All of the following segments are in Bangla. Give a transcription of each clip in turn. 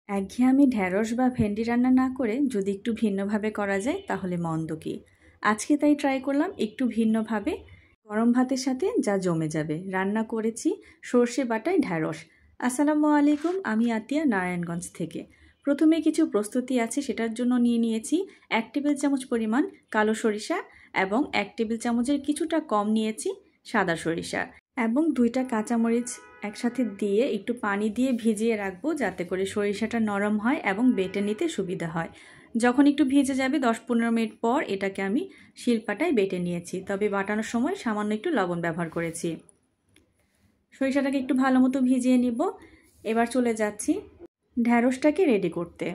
একঘেয়েমি ঢ্যাঁড়স বা ভেন্ডি রান্না না করে যদি একটু ভিন্নভাবে করা যায় তাহলে মন্দ কি। আজকে তাই ট্রাই করলাম একটু ভিন্নভাবে। গরম ভাতের সাথে যা জমে যাবে রান্না করেছি সর্ষে বাটায় ঢ্যাঁড়স। আসসালামু আলাইকুম, আমি আতিয়া নারায়ণগঞ্জ থেকে। প্রথমে কিছু প্রস্তুতি আছে, সেটার জন্য নিয়ে নিয়েছি 1 টেবিল চামচ পরিমাণ কালো সরিষা এবং 1 টেবিল চামচের কিছুটা কম নিয়েছি সাদা সরিষা এবং 2টা কাঁচামরিচ একসাথে দিয়ে একটু পানি দিয়ে ভিজিয়ে রাখবো যাতে করে সরিষাটা নরম হয় এবং বেটে নিতে সুবিধা হয়। যখন একটু ভিজে যাবে 10-15 মিনিট পর এটাকে আমি শিলপাটায় বেটে নিয়েছি, তবে বাটানোর সময় সামান্য একটু লবণ ব্যবহার করেছি। সরিষাটাকে একটু ভালো মতো ভিজিয়ে নিব। এবার চলে যাচ্ছি ঢ্যাঁড়সটাকে রেডি করতে।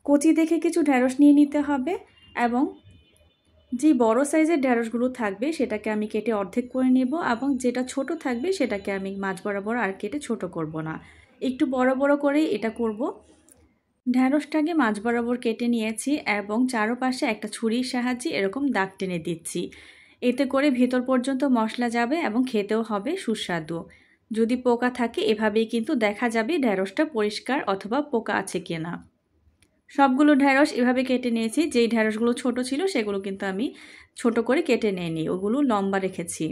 কচি দেখে কিছু ঢ্যাঁড়স নিয়ে নিতে হবে এবং যে বড় সাইজের ঢ্যাঁড়সগুলো থাকবে সেটাকে আমি কেটে অর্ধেক করে নেব এবং যেটা ছোট থাকবে সেটাকে আমি মাঝ বরাবর আর কেটে ছোট করব না, একটু বড় বড় করে এটা করব। ঢ্যাঁড়সটাকে মাঝ বরাবর কেটে নিয়েছি এবং চারপাশে একটা ছুরির সাহায্যে এরকম দাগ টেনে দিচ্ছি। এতে করে ভেতর পর্যন্ত মশলা যাবে এবং খেতেও হবে সুস্বাদু। যদি পোকা থাকে এভাবেই কিন্তু দেখা যাবে ঢ্যাঁড়সটা পরিষ্কার অথবা পোকা আছে কিনা। সবগুলো ঢ্যাঁড়স এভাবে কেটে নিয়েছি। যেই ঢ্যাঁড়সগুলো ছোট ছিল সেগুলো কিন্তু আমি ছোট করে কেটে নিইনি, ওগুলো লম্বা রেখেছি।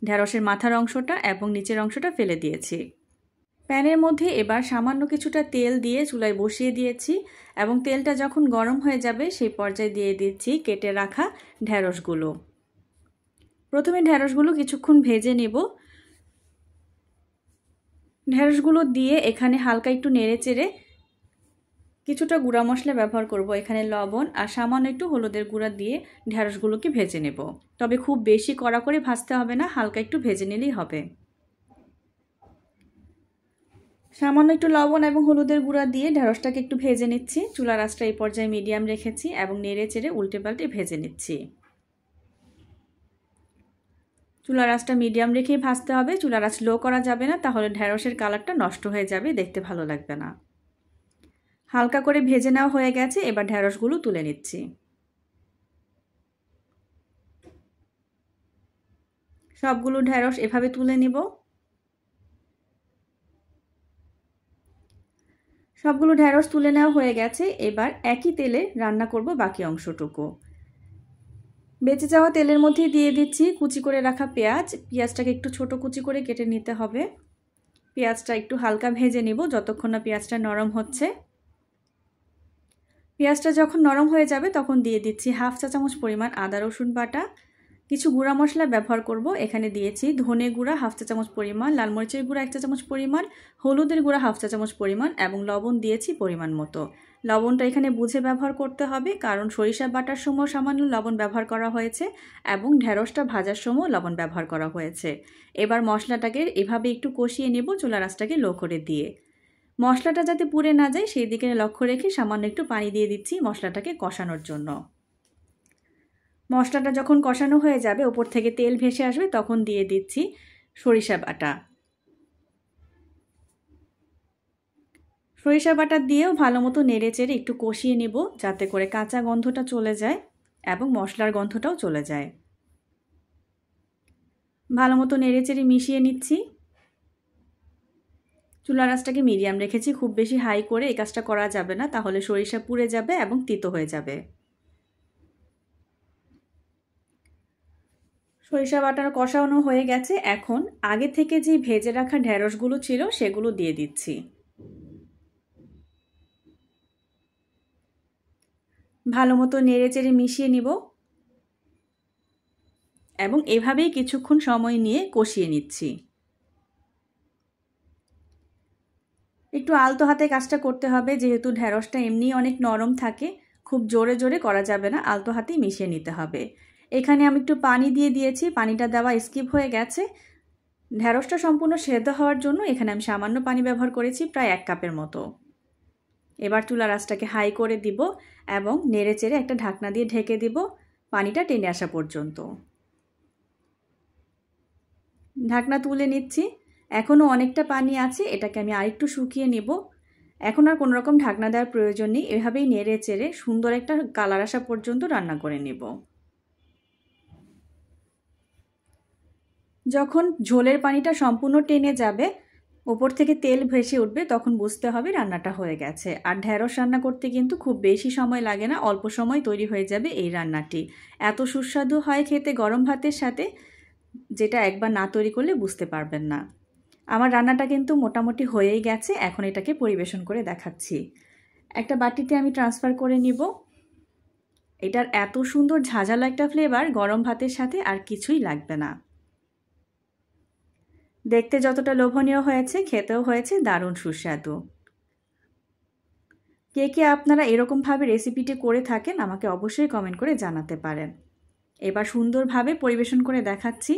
ঢ্যাঁড়সের মাথার অংশটা এবং নিচের অংশটা ফেলে দিয়েছি। প্যানের মধ্যে এবার সামান্য কিছুটা তেল দিয়ে চুলায় বসিয়ে দিয়েছি এবং তেলটা যখন গরম হয়ে যাবে সেই পর্যায়ে দিয়ে দিচ্ছি কেটে রাখা ঢ্যাঁড়সগুলো। প্রথমে ঢ্যাঁড়সগুলো কিছুক্ষণ ভেজে নেব। ঢ্যাঁড়সগুলো দিয়ে এখানে হালকা একটু নেড়ে চেড়ে কিছুটা গুঁড়া মশলা ব্যবহার করব, এখানে লবণ আর সামান্য একটু হলুদের গুঁড়া দিয়ে ঢ্যাঁড়সগুলোকে ভেজে নেব। তবে খুব বেশি কড়া করে ভাজতে হবে না, হালকা একটু ভেজে নিলেই হবে। সামান্য একটু লবণ এবং হলুদের গুঁড়া দিয়ে ঢ্যাঁড়সটাকে একটু ভেজে নিচ্ছি। চুলার আঁচটা এই পর্যায়ে মিডিয়াম রেখেছি এবং নেড়ে চেড়ে উল্টে পাল্টে ভেজে নিচ্ছি। চুলার আঁচটা মিডিয়াম রেখেই ভাজতে হবে, চুলার আঁচ লো করা যাবে না, তাহলে ঢ্যাঁড়সের কালারটা নষ্ট হয়ে যাবে, দেখতে ভালো লাগবে না। হালকা করে ভেজে নেওয়া হয়ে গেছে, এবার ঢ্যাঁড়সগুলো তুলে নিচ্ছি। সবগুলো ঢ্যাঁড়স এভাবে তুলে নিব। সবগুলো ঢ্যাঁড়স তুলে নেওয়া হয়ে গেছে, এবার একই তেলে রান্না করব বাকি অংশটুকু। বেঁচে যাওয়া তেলের মধ্যে দিয়ে দিচ্ছি কুচি করে রাখা পেঁয়াজ। পেঁয়াজটাকে একটু ছোট কুচি করে কেটে নিতে হবে। পেঁয়াজটা একটু হালকা ভেজে নিব যতক্ষণ না পেঁয়াজটা নরম হচ্ছে। পেঁয়াজটা যখন নরম হয়ে যাবে তখন দিয়ে দিচ্ছি 1/2 চা চামচ পরিমাণ আদা রসুন বাটা। কিছু গুঁড়া মশলা ব্যবহার করব, এখানে দিয়েছি ধনে গুঁড়া 1/2 চা চামচ পরিমাণ, লাল মরিচের গুঁড়া 1 চা চামচ পরিমাণ, হলুদের গুঁড়া 1/2 চা চামচ পরিমাণ এবং লবণ দিয়েছি পরিমাণ মতো। লবণটা এখানে বুঝে ব্যবহার করতে হবে, কারণ সরিষা বাটার সময় সামান্য লবণ ব্যবহার করা হয়েছে এবং ঢ্যাঁড়সটা ভাজার সময় লবণ ব্যবহার করা হয়েছে। এবার মশলাটাকে এভাবে একটু কষিয়ে নেব চুলার আঁচটাকে লো করে দিয়ে। মশলাটা যাতে পুড়ে না যায় সেই দিকে লক্ষ্য রেখে সামান্য একটু পানি দিয়ে দিচ্ছি মশলাটাকে কষানোর জন্য। মশলাটা যখন কষানো হয়ে যাবে, ওপর থেকে তেল ভেসে আসবে, তখন দিয়ে দিচ্ছি সরিষা বাটা। সরিষা বাটা দিয়েও ভালো মতো নেড়ে চেড়ে একটু কষিয়ে নেব যাতে করে কাঁচা গন্ধটা চলে যায় এবং মশলার গন্ধটাও চলে যায়। ভালো মতো নেড়ে চেড়ে মিশিয়ে নিচ্ছি। চুলার আঁচটাকে মিডিয়াম রেখেছি, খুব বেশি হাই করে এই কাজটা করা যাবে না, তাহলে সরিষা পুড়ে যাবে এবং তিতো হয়ে যাবে। সরিষা বাটার কষানো হয়ে গেছে, এখন আগে থেকে যে ভেজে রাখা ঢ্যাঁড়সগুলো ছিল সেগুলো দিয়ে দিচ্ছি। ভালো মতো নেড়ে চেড়ে মিশিয়ে নিব এবং এভাবেই কিছুক্ষণ সময় নিয়ে কষিয়ে নিচ্ছি। একটু আলতো হাতে কাজটা করতে হবে, যেহেতু ঢ্যাঁড়সটা এমনি অনেক নরম থাকে, খুব জোরে জোরে করা যাবে না, আলতো হাতেই মিশিয়ে নিতে হবে। এখানে আমি একটু পানি দিয়ে দিয়েছি, পানিটা দেওয়া স্কিপ হয়ে গেছে। ঢ্যাঁড়সটা সম্পূর্ণ সেদ্ধ হওয়ার জন্য এখানে আমি সামান্য পানি ব্যবহার করেছি, প্রায় 1 কাপের মতো। এবার চুলার আঁচটাকে হাই করে দিব এবং নেড়ে চেড়ে একটা ঢাকনা দিয়ে ঢেকে দিব পানিটা টেনে আসা পর্যন্ত। ঢাকনা তুলে নিচ্ছি। এখনও অনেকটা পানি আছে, এটাকে আমি আরেকটু শুকিয়ে নেব। এখন আর কোনো রকম ঢাকনা দেওয়ার প্রয়োজন নেই, এভাবেই নেড়ে চেড়ে সুন্দর একটা কালার আসা পর্যন্ত রান্না করে নেব। যখন ঝোলের পানিটা সম্পূর্ণ টেনে যাবে ওপর থেকে তেল ভেসে উঠবে তখন বুঝতে হবে রান্নাটা হয়ে গেছে। আর ঢ্যাঁড়স রান্না করতে কিন্তু খুব বেশি সময় লাগে না, অল্প সময় তৈরি হয়ে যাবে এই রান্নাটি। এত সুস্বাদু হয় খেতে গরম ভাতের সাথে, যেটা একবার না তৈরি করলে বুঝতে পারবেন না। আমার রান্নাটা কিন্তু মোটামুটি হয়েই গেছে, এখন এটাকে পরিবেশন করে দেখাচ্ছি। একটা বাটিতে আমি ট্রান্সফার করে নিব। এটার এত সুন্দর ঝাঁঝালো একটা ফ্লেভার, গরম ভাতের সাথে আর কিছুই লাগবে না। দেখতে যতটা লোভনীয় হয়েছে, খেতেও হয়েছে দারুণ সুস্বাদু। কে কে আপনারা এরকমভাবে রেসিপিটি করে থাকেন আমাকে অবশ্যই কমেন্ট করে জানাতে পারেন। এবার সুন্দরভাবে পরিবেশন করে দেখাচ্ছি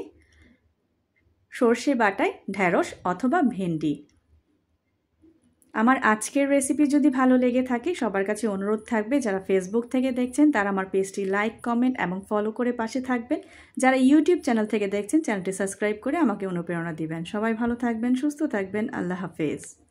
সর্ষে বাটায় ঢ্যাঁড়স অথবা ভেন্ডি। আমার আজকের রেসিপি যদি ভালো লেগে থাকে, সবার কাছে অনুরোধ থাকবে যারা ফেসবুক থেকে দেখছেন তারা আমার পেজটি লাইক, কমেন্ট এবং ফলো করে পাশে থাকবেন। যারা ইউটিউব চ্যানেল থেকে দেখছেন চ্যানেলটি সাবস্ক্রাইব করে আমাকে অনুপ্রেরণা দিবেন। সবাই ভালো থাকবেন, সুস্থ থাকবেন। আল্লাহ হাফেজ।